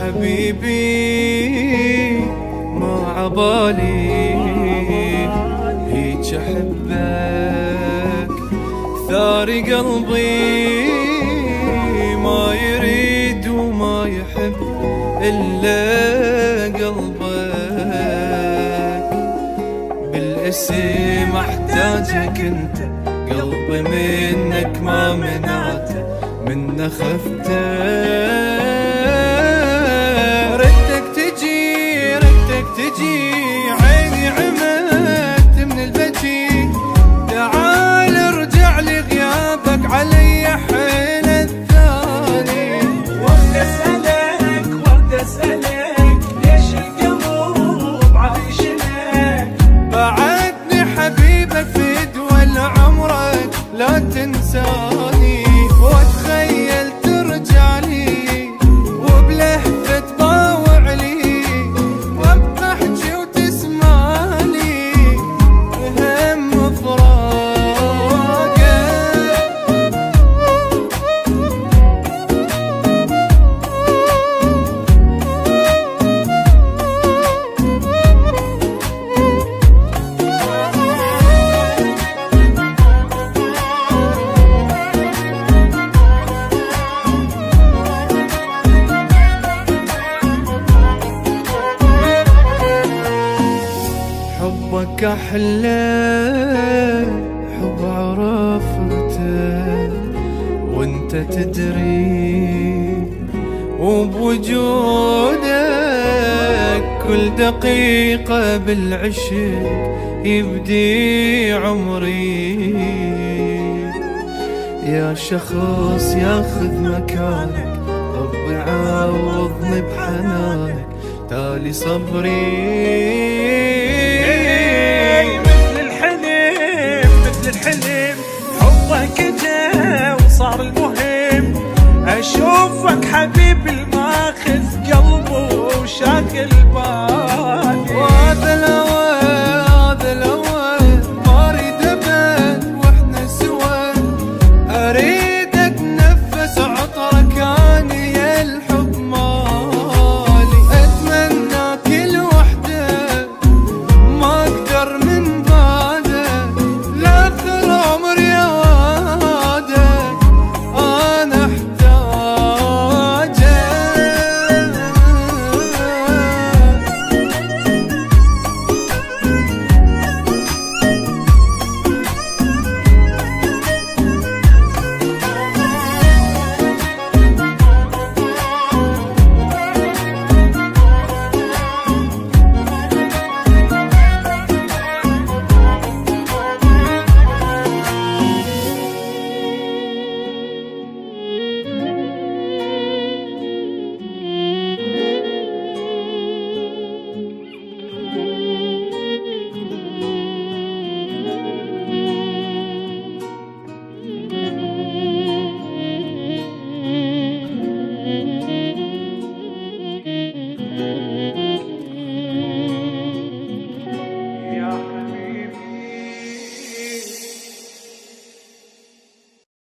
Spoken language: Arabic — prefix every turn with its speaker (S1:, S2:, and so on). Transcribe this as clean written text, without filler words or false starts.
S1: حبيبي ما عبالي هيج احبك، ثاري قلبي ما يريد وما يحب الا قلبك. بالاسم احتاجك انت، قلبي منك ما منعته، من خفته. ردتك تجي عيني عمت من البكي، تعال ارجع لي غيابك علي حين الثاني.
S2: ورد اسألك ليش القلب عايش لك،
S1: بعدني حبيبك في دول عمرك لا تنساني، واتخيل ترجع لي وبلهفة تباوع لي، وابقى احجي وتسمعني هم فراقك. حبك أحلى حب عرفته وانت تدري، وبوجودك كل دقيقة بالعشق يبدي عمري. يا شخص ياخذ مكانك، ربي عوضني بحنانك، تالي صبري.
S2: مثل الحلم حبك جا وصار المهم، اشوفك حبيبي